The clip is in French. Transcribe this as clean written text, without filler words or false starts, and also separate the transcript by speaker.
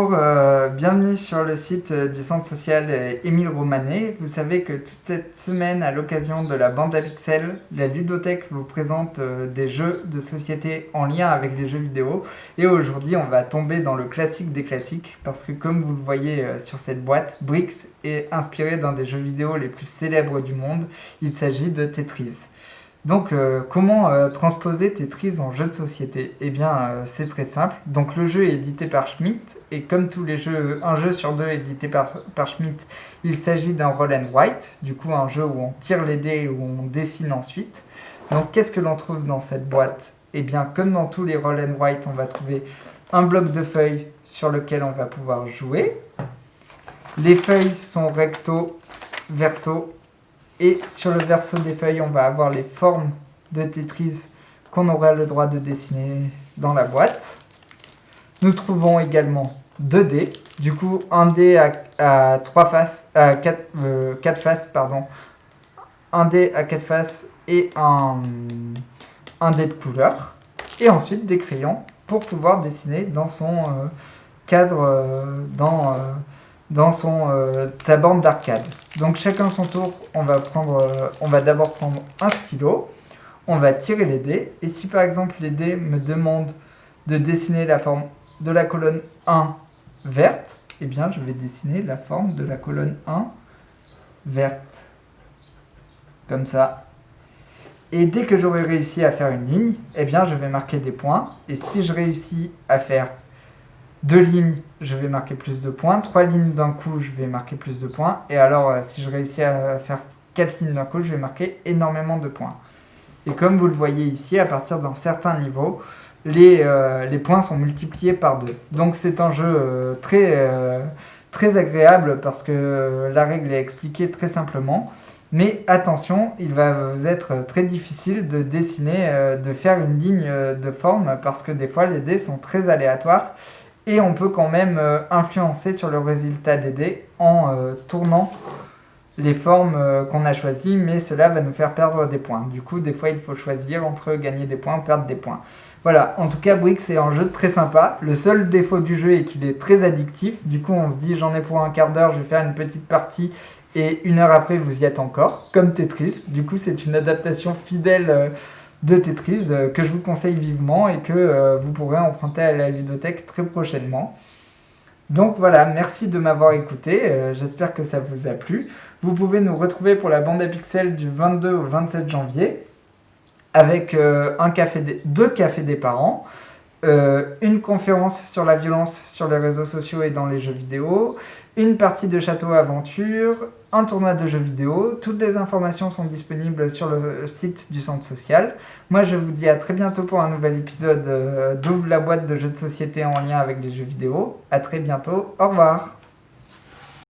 Speaker 1: Bonjour, bienvenue sur le site du centre social Émile Romanet. Vous savez que toute cette semaine, à l'occasion de la bande à pixels, la ludothèque vous présente des jeux de société en lien avec les jeux vidéo. Et aujourd'hui, on va tomber dans le classique des classiques parce que comme vous le voyez sur cette boîte, Brix est inspiré d'un des jeux vidéo les plus célèbres du monde. Il s'agit de Tetris. Donc, comment transposer Tetris en jeu de société? Eh bien, c'est très simple. Donc, le jeu est édité par Schmitt, et comme tous les jeux, un jeu sur deux édité par Schmitt, il s'agit d'un roll and write, du coup un jeu où on tire les dés et où on dessine ensuite. Donc, qu'est-ce que l'on trouve dans cette boîte? Eh bien, comme dans tous les roll and write, on va trouver un bloc de feuilles sur lequel on va pouvoir jouer. Les feuilles sont recto, verso. Et sur le verso des feuilles, on va avoir les formes de Tetris qu'on aura le droit de dessiner dans la boîte. Nous trouvons également 2 dés. Du coup, un dé à 4 faces, pardon. Un dé à 4 faces et un dé de couleur. Et ensuite des crayons pour pouvoir dessiner dans son cadre, dans sa borne d'arcade. Donc chacun son tour, on va d'abord prendre un stylo, on va tirer les dés, et si par exemple les dés me demandent de dessiner la forme de la colonne 1 verte, eh bien je vais dessiner la forme de la colonne 1 verte, comme ça. Et dès que j'aurai réussi à faire une ligne, eh bien je vais marquer des points, et si je réussis à faire 2 lignes, je vais marquer plus de points. 3 lignes d'un coup, je vais marquer plus de points. Et alors, si je réussis à faire 4 lignes d'un coup, je vais marquer énormément de points. Et comme vous le voyez ici, à partir d'un certain niveau, les points sont multipliés par 2. Donc c'est un jeu très agréable parce que la règle est expliquée très simplement. Mais attention, il va vous être très difficile de dessiner, de faire une ligne de forme parce que des fois les dés sont très aléatoires. Et on peut quand même influencer sur le résultat des dés en tournant les formes qu'on a choisies, mais cela va nous faire perdre des points. Du coup, des fois, il faut choisir entre gagner des points ou perdre des points. Voilà, en tout cas, Brix est un jeu très sympa. Le seul défaut du jeu est qu'il est très addictif. Du coup, on se dit, j'en ai pour un quart d'heure, je vais faire une petite partie, et 1 heure après, vous y êtes encore, comme Tetris. Du coup, c'est une adaptation fidèle de Tetris que je vous conseille vivement et que vous pourrez emprunter à la ludothèque très prochainement. Donc voilà, merci de m'avoir écouté, j'espère que ça vous a plu. Vous pouvez nous retrouver pour la bande à pixels du 22 au 27 janvier avec 2 cafés des parents, une conférence sur la violence sur les réseaux sociaux et dans les jeux vidéo, une partie de Château Aventure, un tournoi de jeux vidéo. Toutes les informations sont disponibles sur le site du centre social. Moi, je vous dis à très bientôt pour un nouvel épisode d'Ouvre la boîte de jeux de société en lien avec les jeux vidéo. À très bientôt, au revoir.